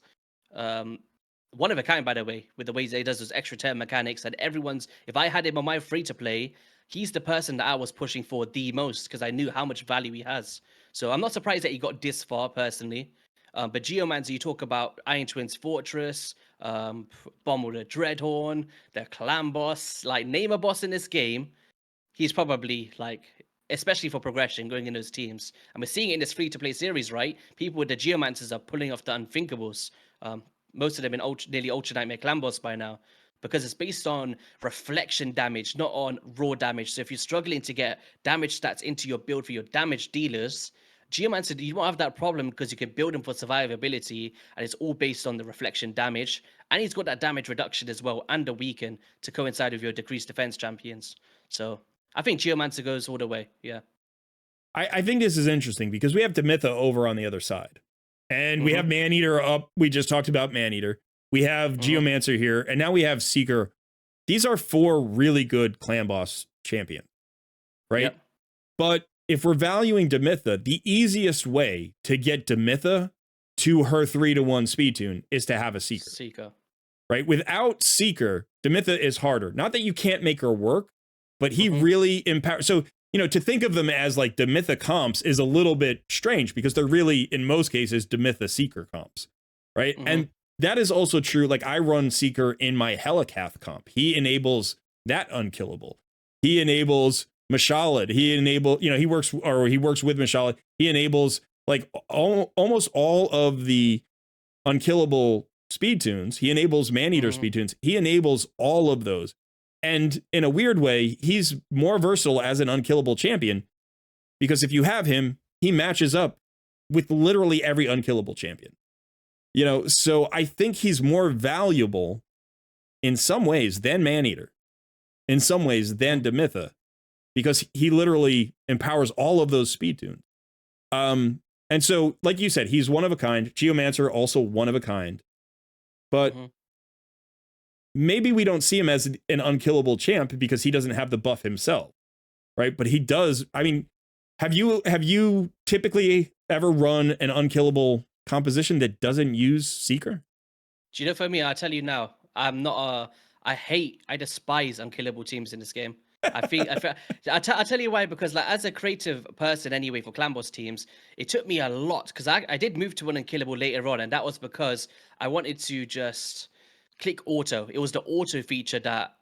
S2: One of a kind, by the way, with the ways that he does those extra 10 mechanics. And if I had him on my free to play, he's the person that I was pushing for the most because I knew how much value he has. So I'm not surprised that he got this far personally. But Geomancer, you talk about Iron Twins Fortress, Bomb with a Dreadhorn, the Clan boss, like name a boss in this game. He's probably like, especially for progression, going in those teams. And we're seeing it in this free-to-play series, right? People with the Geomancers are pulling off the unthinkables. Most of them in nearly Ultra Nightmare Clan boss by now. Because it's based on reflection damage, not on raw damage. So if you're struggling to get damage stats into your build for your damage dealers, Geomancer, you won't have that problem because you can build him for survivability, and it's all based on the reflection damage. And he's got that damage reduction as well, and the weaken to coincide with your decreased defense champions. So I think Geomancer goes all the way. Yeah.
S1: I think this is interesting because we have Demitha over on the other side. And we have Maneater up. We just talked about Maneater. We have Geomancer here. And now we have Seeker. These are 4 really good clan boss champions, right?
S2: Yep.
S1: But if we're valuing Demitha, the easiest way to get Demitha to her 3-1 speed tune is to have a Seeker. Right? Without Seeker, Demitha is harder. Not that you can't make her work, but he really empowers. So, to think of them as like Demitha comps is a little bit strange because they're really, in most cases, Demitha Seeker comps, right? And that is also true. Like I run Seeker in my Helicath comp. He enables that unkillable. He enables Mashalad. He works with Mashalad. He enables like almost all of the unkillable speed tunes. He enables Maneater speed tunes. He enables all of those. And in a weird way, he's more versatile as an unkillable champion because if you have him, he matches up with literally every unkillable champion. So I think he's more valuable in some ways than Maneater, in some ways than Demitha, because he literally empowers all of those speed tunes. And so, like you said, he's one of a kind. Geomancer also one of a kind. But maybe we don't see him as an unkillable champ because he doesn't have the buff himself, right? But he does. I mean, have you typically ever run an unkillable composition that doesn't use Seeker?
S2: Do you know, for me, I'll tell you now, I despise unkillable teams in this game. I'll tell you why, because like as a creative person anyway for clan boss teams, it took me a lot because I did move to an unkillable later on, and that was because I wanted to just click auto. It was the auto feature that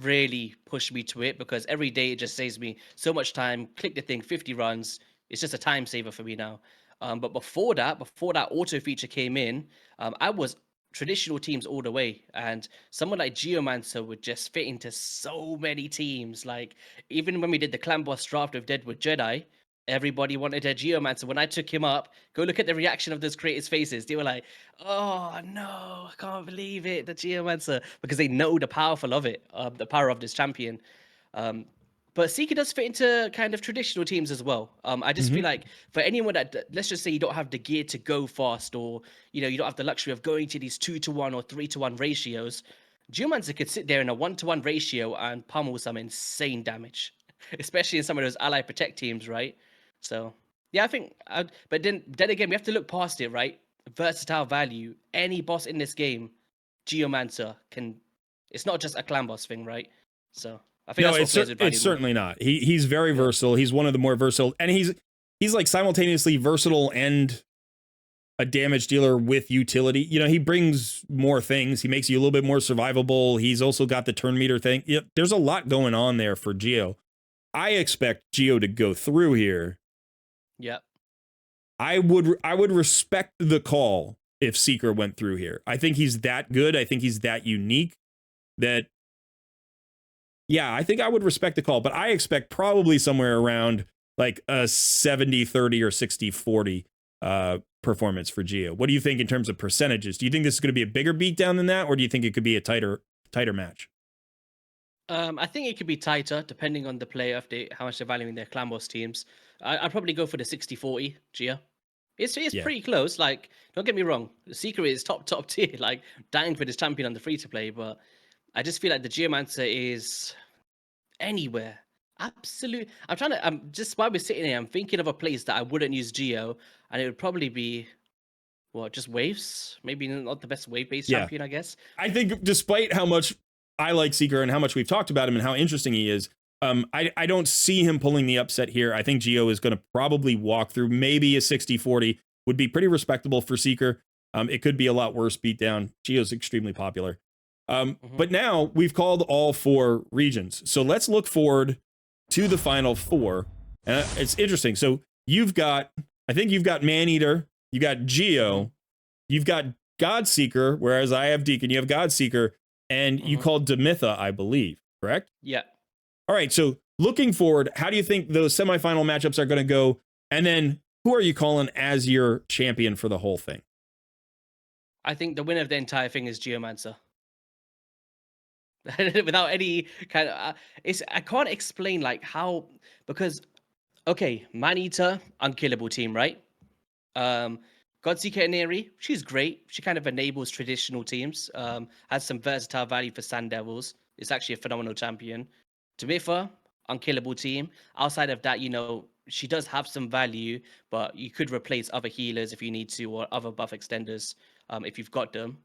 S2: really pushed me to it because every day it just saves me so much time. Click the thing, 50 runs. It's just a time saver for me now. But before that auto feature came in, I was traditional teams all the way, and someone like Geomancer would just fit into so many teams. Like even when we did the clan boss draft of Deadwood Jedi, Everybody wanted a Geomancer. When I took him up, go look at the reaction of those creators' faces. They were like, "Oh no, I can't believe it, the Geomancer," because they know the powerful of it, the power of this champion. Um, but Seeker does fit into kind of traditional teams as well. I just feel
S1: Hmm.
S2: like for anyone that, let's just say you don't have the gear to go fast, or you don't have the luxury of going to these 2-to-1 or 3-to-1 ratios, Geomancer could sit there in a 1-to-1 ratio and pummel some insane damage, especially in some of those ally protect teams, right? So yeah, I think. But then again, we have to look past it, right? Versatile value. Any boss in this game, Geomancer can. It's not just a clan boss thing, right? So I think
S1: No,
S2: that's what players would
S1: it's
S2: value more.
S1: certainly not. He's very
S2: Yeah.
S1: versatile. He's one of the more versatile, and he's like simultaneously versatile and a damage dealer with utility. He brings more things. He makes you a little bit more survivable. He's also got the turn meter thing. Yep, there's a lot going on there for Geo. I expect Geo to go through here.
S2: Yeah.
S1: I would respect the call if Seeker went through here. I think he's that good. I think he's that unique that yeah, I think I would respect the call, but I expect probably somewhere around like a 70-30 or 60-40 performance for Geo. What do you think in terms of percentages? Do you think this is going to be a bigger beatdown than that, or do you think it could be a tighter match?
S2: I think it could be tighter depending on the player, how much they're valuing their clan boss teams. I'd probably go for the 60-40 Geo. It's
S1: Yeah.
S2: pretty close. Like, don't get me wrong, the Seeker is top tier. Like, dying for this champion on the free to play, but I just feel like the Geomancer is anywhere. Absolute. I'm trying to. I'm just while we're sitting here, I'm thinking of a place that I wouldn't use Geo, and it would probably be what, just waves. Maybe not the best wave based
S1: Yeah.
S2: champion, I guess.
S1: I think despite how much I like Seeker and how much we've talked about him and how interesting he is, I don't see him pulling the upset here. I think Geo is going to probably walk through. Maybe a 60-40 would be pretty respectable for Seeker. It could be a lot worse beatdown. Geo's extremely popular. But now we've called all 4 regions. So let's look forward to the final 4. And it's interesting. So I think you've got Maneater, you got Geo, you've got Godseeker, whereas I have Deacon, you have Godseeker, and you called Detha, I believe, correct?
S2: Yeah.
S1: All right, so looking forward, how do you think those semifinal matchups are going to go? And then who are you calling as your champion for the whole thing?
S2: I think the winner of the entire thing is Geomancer. Without any kind of, I can't explain like how, because okay, Maneater, unkillable team, right? Um, Godseeker Aniri, she's great. She kind of enables traditional teams. Has some versatile value for Sand Devils. It's actually a phenomenal champion. Detha, unkillable team. Outside of that, she does have some value, but you could replace other healers if you need to, or other buff extenders if you've got them.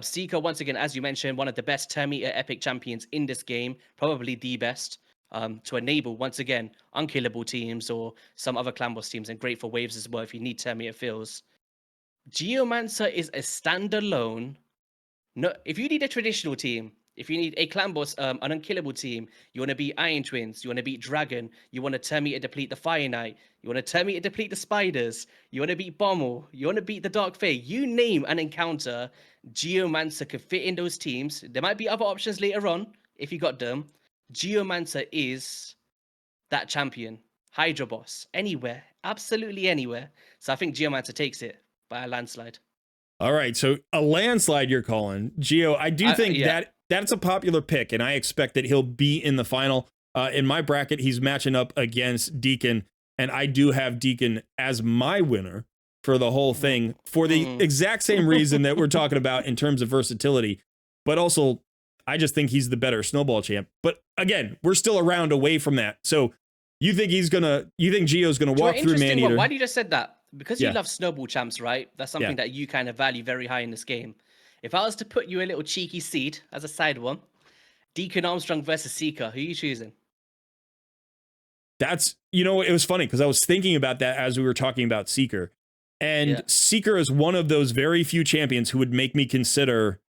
S2: Seeker, once again, as you mentioned, one of the best turn meter epic champions in this game, probably the best. To enable, once again, unkillable teams or some other clan boss teams, and great for waves as well if you need turn meter fills. Geomancer is a standalone. No, if you need a traditional team, if you need a clan boss, an unkillable team, you want to beat Iron Twins, you want to beat Dragon, you want to turn meter deplete the Fire Knight, you want to turn meter deplete the Spiders, you want to beat Bommel, you want to beat the Dark Fae, you name an encounter, Geomancer could fit in those teams. There might be other options later on if you got them. Geomancer is that champion. Hydra boss. Anywhere. Absolutely anywhere. So I think Geomancer takes it by a landslide.
S1: All right, so a landslide you're calling. Geo, I do think
S2: Yeah.
S1: that's a popular pick, and I expect that he'll be in the final. In my bracket, he's matching up against Deacon, and I do have Deacon as my winner for the whole thing for the exact same reason that we're talking about in terms of versatility, but also I just think he's the better snowball champ. But again, we're still a round away from that. So you think Geo's gonna walk through Maneater?
S2: Why do you just said that? Because you
S1: Yeah.
S2: love snowball champs, right? That's something that you kind of value very high in this game. If I was to put you a little cheeky seed as a side one, Deacon Armstrong versus Seeker, who are you choosing?
S1: That's, it was funny because I was thinking about that as we were talking about Seeker. And Seeker is one of those very few champions who would make me consider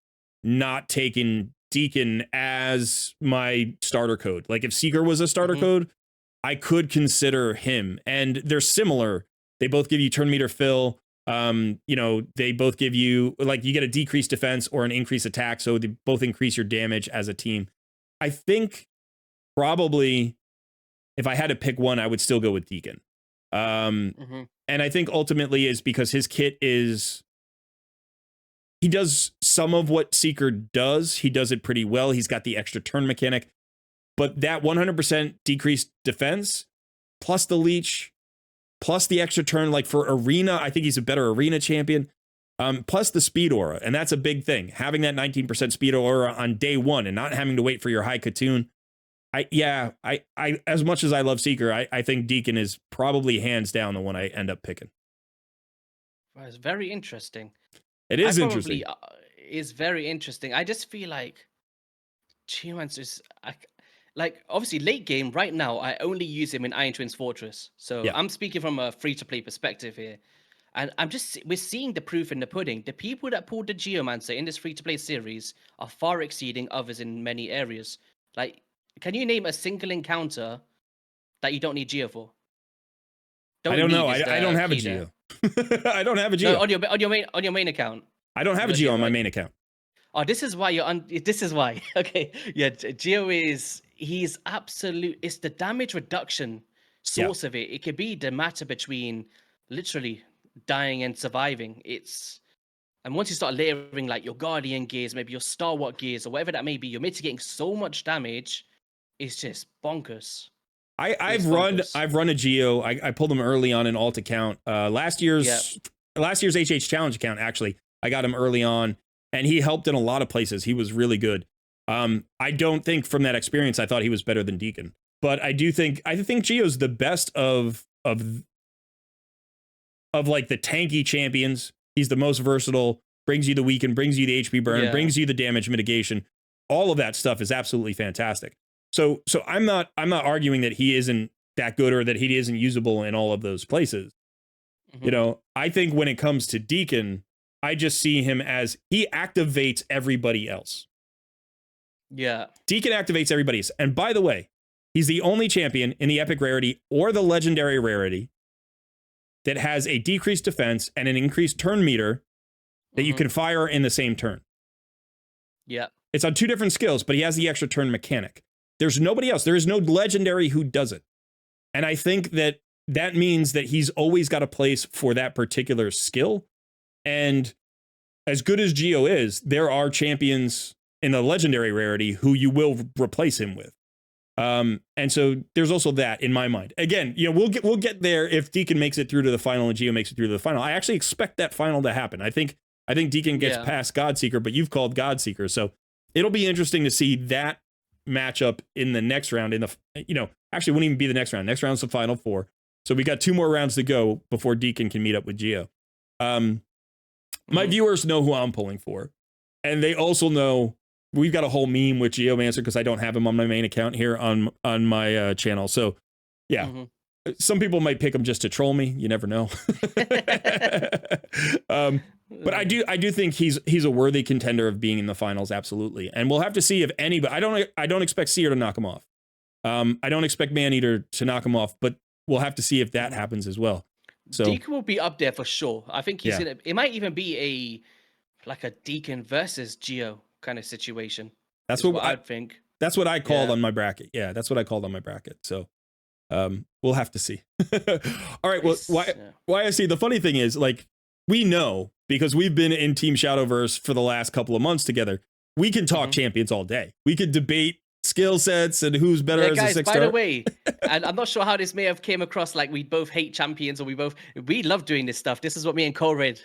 S1: not taking Deacon as my starter code. Like if Seeker was a starter code, I could consider him. And they're similar. They both give you turn meter fill. They both give you, like, you get a decreased defense or an increased attack. So they both increase your damage as a team. I think probably if I had to pick one, I would still go with Deacon.
S2: Mhm.
S1: And I think ultimately is because his kit he does some of what Seeker does. He does it pretty well. He's got the extra turn mechanic, but that 100% decreased defense plus the leech plus the extra turn, like for arena, I think he's a better arena champion. Plus the speed aura, and that's a big thing. Having that 19% speed aura on day one and not having to wait for your high Katoon. I as much as I love Seeker, I think Deacon is probably hands down the one I end up picking.
S2: Well, it's very interesting.
S1: It
S2: I
S1: is interesting.
S2: probably is very interesting. I just feel like Geomancer's like obviously late game right now. I only use him in Iron Twins Fortress, so
S1: Yeah.
S2: I'm speaking from a free to play perspective here, and we're seeing the proof in the pudding. The people that pulled the Geomancer in this free to play series are far exceeding others in many areas. Like, can you name a single encounter that you don't need Geo for?
S1: I don't know. I don't have a Geo. I don't have a Geo.
S2: No, on your main account.
S1: I don't have a Geo on my main account.
S2: Oh, this is why you're on. This is why. Okay, yeah. Geo he's absolute. It's the damage reduction source of it. It could be the matter between literally dying and surviving. And once you start layering like your Guardian gears, maybe your Starwatt gears or whatever that may be, you're mitigating so much damage. It's just bonkers.
S1: I've run a Geo. I pulled him early on an alt account. Last year's HH Challenge account, actually, I got him early on, and he helped in a lot of places. He was really good. I don't think from that experience I thought he was better than Deacon, but I think Geo's the best of like the tanky champions. He's the most versatile. Brings you the weaken, brings you the HP burn, brings you the damage mitigation. All of that stuff is absolutely fantastic. So I'm not arguing that he isn't that good or that he isn't usable in all of those places. Mm-hmm. You know, I think when it comes to Deacon, I just see him as he activates everybody else.
S2: Yeah.
S1: Deacon activates everybody else. And by the way, he's the only champion in the epic rarity or the legendary rarity that has a decreased defense and an increased turn meter that you can fire in the same turn.
S2: Yeah.
S1: It's on two different skills, but he has the extra turn mechanic. There's nobody else. There is no legendary who does it. And I think that means that he's always got a place for that particular skill. And as good as Geo is, there are champions in the legendary rarity who you will replace him with. And so there's also that in my mind. Again, you know, we'll get there if Deacon makes it through to the final and Geo makes it through to the final. I actually expect that final to happen. I think Deacon gets past Godseeker, but you've called Godseeker, so it'll be interesting to see that matchup in the next round. Actually, it wouldn't even be the next round. Next round's the final four, so we got 2 more rounds to go before Deacon can meet up with Geo. My viewers know who I'm pulling for, and they also know. We've got a whole meme with Geomancer because I don't have him on my main account here on my channel. So, yeah, some people might pick him just to troll me. You never know. But I do think he's a worthy contender of being in the finals, absolutely. And we'll have to see if anybody. I don't expect Seer to knock him off. I don't expect Maneater to knock him off, but we'll have to see if that happens as well. So
S2: Deacon will be up there for sure. I think he's gonna. It might even be a Deacon versus Geo kind of situation.
S1: That's what
S2: I'd think.
S1: That's what I called on my bracket. Yeah, that's what I called on my bracket. So we'll have to see. All right. Well, why I see the funny thing is, like, we know because we've been in Team Shadowverse for the last couple of months together. We can talk champions all day. We could debate skill sets and who's better as a 6-star.
S2: By the way, and I'm not sure how this may have came across, like we both hate champions or we love doing this stuff. This is what me and Colred,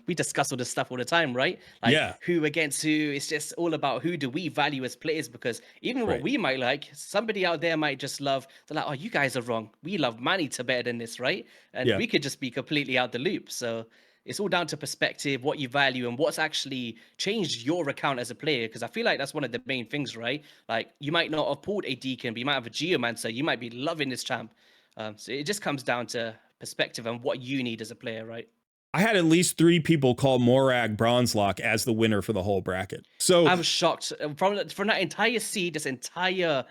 S2: we discuss all this stuff all the time, right? Like who against who. It's just all about who do we value as players, because even what we might like, somebody out there might just love. They're like, oh, you guys are wrong. We love Maneater better than this, right? And we could just be completely out the loop. So it's all down to perspective, what you value, and what's actually changed your account as a player. Because I feel like that's one of the main things, right? Like, you might not have pulled a Deacon, but you might have a Geomancer. You might be loving this champ. So it just comes down to perspective and what you need as a player, right?
S1: I had at least 3 people call Morag Bronzelock as the winner for the whole bracket. So
S2: I'm shocked. From that entire seed, this entire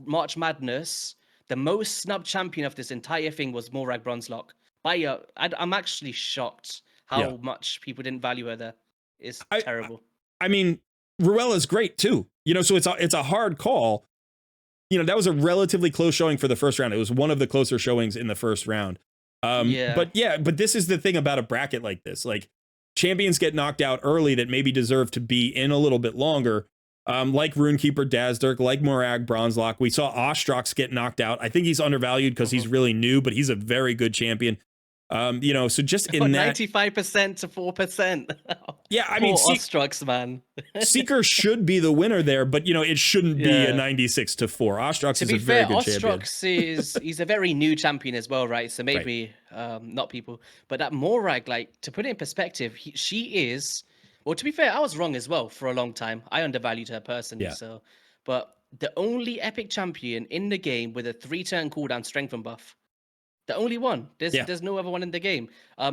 S2: March Madness, the most snubbed champion of this entire thing was Morag Bronzelock. I'm actually shocked how much people didn't value her there. It's terrible.
S1: I mean, Ruella's great too. You know, so it's a hard call. You know, that was a relatively close showing for the first round. It was one of the closer showings in the first round.
S2: Yeah.
S1: But this is the thing about a bracket like this. Like, champions get knocked out early that maybe deserve to be in a little bit longer. Like Runekeeper Dazdurk, like Morag Bronzelock. We saw Ostrox get knocked out. I think he's undervalued because he's really new, but he's a very good champion. So just in that
S2: 95% to 4%.
S1: Yeah, I
S2: Poor
S1: mean,
S2: Ostrux, man.
S1: Seeker should be the winner there, but it shouldn't be a 96 to 4. Ostrox
S2: To
S1: is
S2: be
S1: a very
S2: fair,
S1: good champion.
S2: Ostrux he's a very new champion as well, right? So maybe not people, but that Morag, like, to put it in perspective, she is. Well, to be fair, I was wrong as well for a long time. I undervalued her personally.
S1: Yeah.
S2: So, but the only epic champion in the game with a 3-turn cooldown strengthen buff. The only one. There's no other one in the game.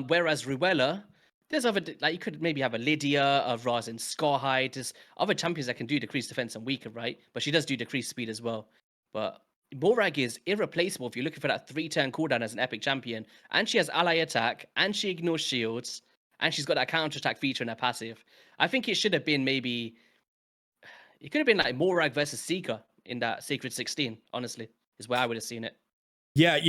S2: Whereas Ruella, there's other, like, you could maybe have a Lydia, a Raz and Scarhide. There's other champions that can do decreased defense and weaker, right? But she does do decreased speed as well. But Morag is irreplaceable if you're looking for that 3-turn cooldown as an epic champion. And she has ally attack, and she ignores shields, and she's got that counter attack feature in her passive. I think it should have been maybe, it could have been like Morag versus Seeker in that Sacred 16, honestly, is where I would have seen it.
S1: Yeah,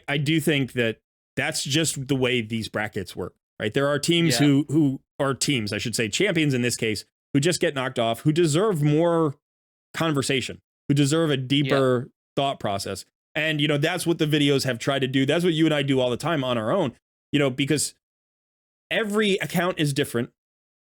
S1: I do think that that's just the way these brackets work, right? There are teams who are teams, I should say, champions in this case, who just get knocked off, who deserve more conversation, who deserve a deeper thought process. And, that's what the videos have tried to do. That's what you and I do all the time on our own, because every account is different.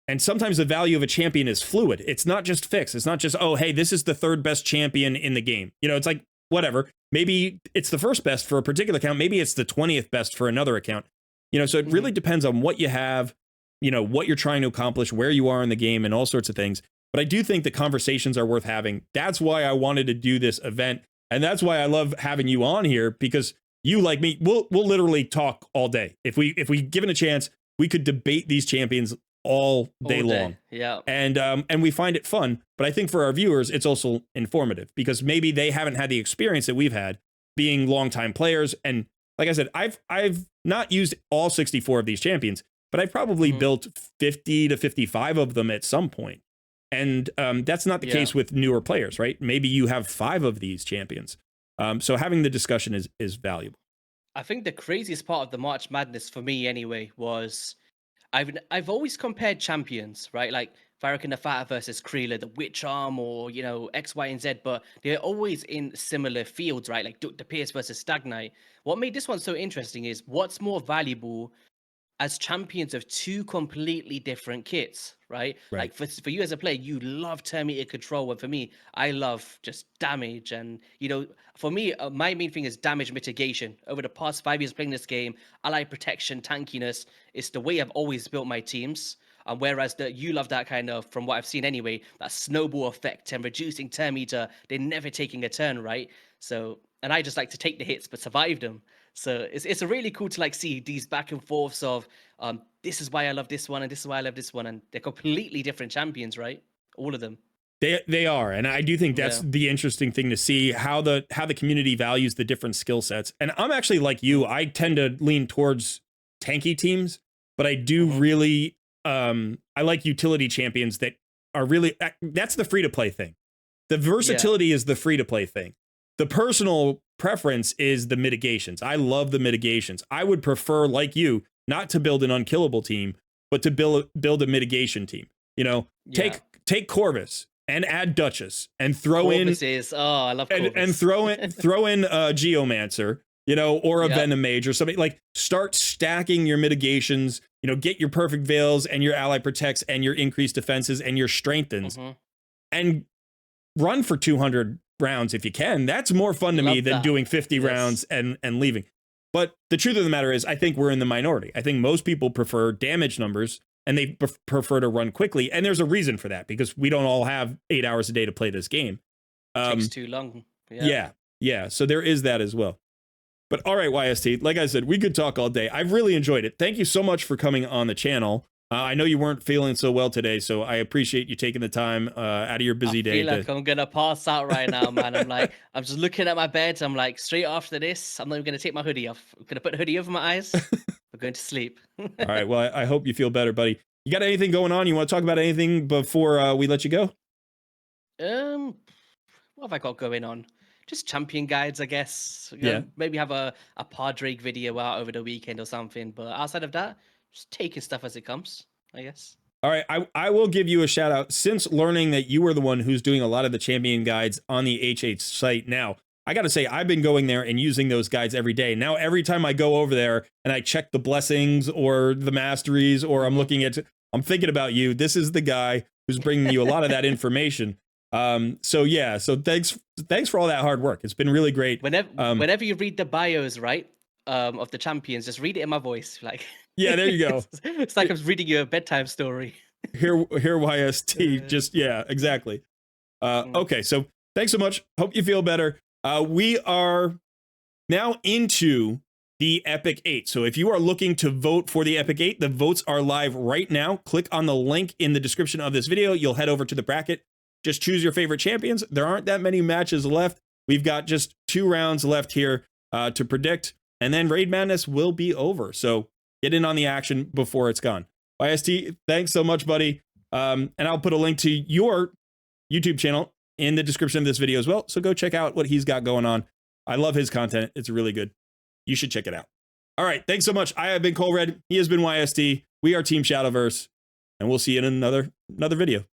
S1: And sometimes the value of a champion is fluid. It's not just fixed. It's not just, oh, hey, this is the 3rd best champion in the game. It's like, whatever. Maybe it's the 1st best for a particular account. Maybe it's the 20th best for another account. So it really depends on what you have, what you're trying to accomplish, where you are in the game, and all sorts of things. But I do think the conversations are worth having. That's why I wanted to do this event. And that's why I love having you on here, because you, like me, we'll literally talk all day. If we given a chance, we could debate these champions all day long.
S2: Yeah.
S1: And we find it fun. But I think for our viewers, it's also informative, because maybe they haven't had the experience that we've had being longtime players. And like I said, I've not used all 64 of these champions, but I've probably built 50 to 55 of them at some point. And that's not the case with newer players, right? Maybe you have 5 of these champions. So having the discussion is valuable.
S2: I think the craziest part of the March Madness for me, anyway, was I've always compared champions, right? Like Farakin the Fatter versus Kreela, the Witch Arm, or X, Y, and Z, but they're always in similar fields, right? Like Duke the Pierce versus Stag Knight. What made this one so interesting is what's more valuable as champions of 2 completely different kits, right? Like for you as a player, you love turn meter control, and for me, I love just damage. And for me, my main thing is damage mitigation. Over the past 5 years playing this game, ally protection, tankiness is the way I've always built my teams. Whereas you love that kind of, from what I've seen anyway, that snowball effect and reducing turn meter. They're never taking a turn, right? So, and I just like to take the hits but survive them. So it's really cool to see these back and forths of this is why I love this one and this is why I love this one, and they're completely different champions, right? All of them.
S1: They are, and I do think that's the interesting thing to see how the community values the different skill sets. And I'm actually like you, I tend to lean towards tanky teams, but I do really I like utility champions that are really, that's the free to play thing. The versatility is the free to play thing. The personal preference is the mitigations. I love the mitigations. I would prefer, like you, not to build an unkillable team, but to build a mitigation team. Take Corvus and add Duchess and throw
S2: Corvus is, I love Corvus.
S1: And throw in Geomancer, or a Venom Mage or something. Like, start stacking your mitigations, get your perfect veils and your ally protects and your increased defenses and your strengthens, and run for 200 rounds if you can. That's more fun to me than doing 50 rounds and leaving. But the truth of the matter is, I think we're in the minority. I think most people prefer damage numbers, and they prefer to run quickly. And there's a reason for that, because we don't all have 8 hours a day to play this game.
S2: Takes too long.
S1: Yeah. So there is that as well. But all right, YST, like I said, we could talk all day. I've really enjoyed it. Thank you so much for coming on the channel. I know you weren't feeling so well today, so I appreciate you taking the time out of your busy day.
S2: I feel like I'm gonna pass out right now, man. I'm just looking at my bed. I'm like, straight after this, I'm not even gonna take my hoodie off. I'm gonna put a hoodie over my eyes. We're going to sleep.
S1: All right, well, I hope you feel better, buddy. You got anything going on? You want to talk about anything before we let you go?
S2: What have I got going on? just champion guides, I guess.
S1: Yeah.
S2: Maybe have a pod Drake video out over the weekend or something. But outside of that, just taking stuff as it comes, I guess.
S1: All right, I will give you a shout out since learning that you were the one who's doing a lot of the champion guides on the HH site now. I got to say, I've been going there and using those guides every day. Now, every time I go over there and I check the blessings or the masteries, or I'm looking at, I'm thinking about you. This is the guy who's bringing you a lot of that information. So yeah, so thanks for all that hard work. It's been really great.
S2: Whenever you read the bios, right, of the champions, just read it in my voice, like.
S1: Yeah, there you go.
S2: It's like I was reading you a bedtime story.
S1: Here YST. Just yeah, exactly. Okay, so thanks so much. Hope you feel better. We are now into the Epic 8. So if you are looking to vote for the Epic 8, the votes are live right now. Click on the link in the description of this video. You'll head over to the bracket. Just choose your favorite champions. There aren't that many matches left. We've got just 2 rounds left here to predict, and then Raid Madness will be over. So get in on the action before it's gone. YST, thanks so much, buddy. And I'll put a link to your YouTube channel in the description of this video as well. So go check out what he's got going on. I love his content. It's really good. You should check it out. All right. Thanks so much. I have been Cole Red. He has been YST. We are Team Shadowverse, and we'll see you in another video.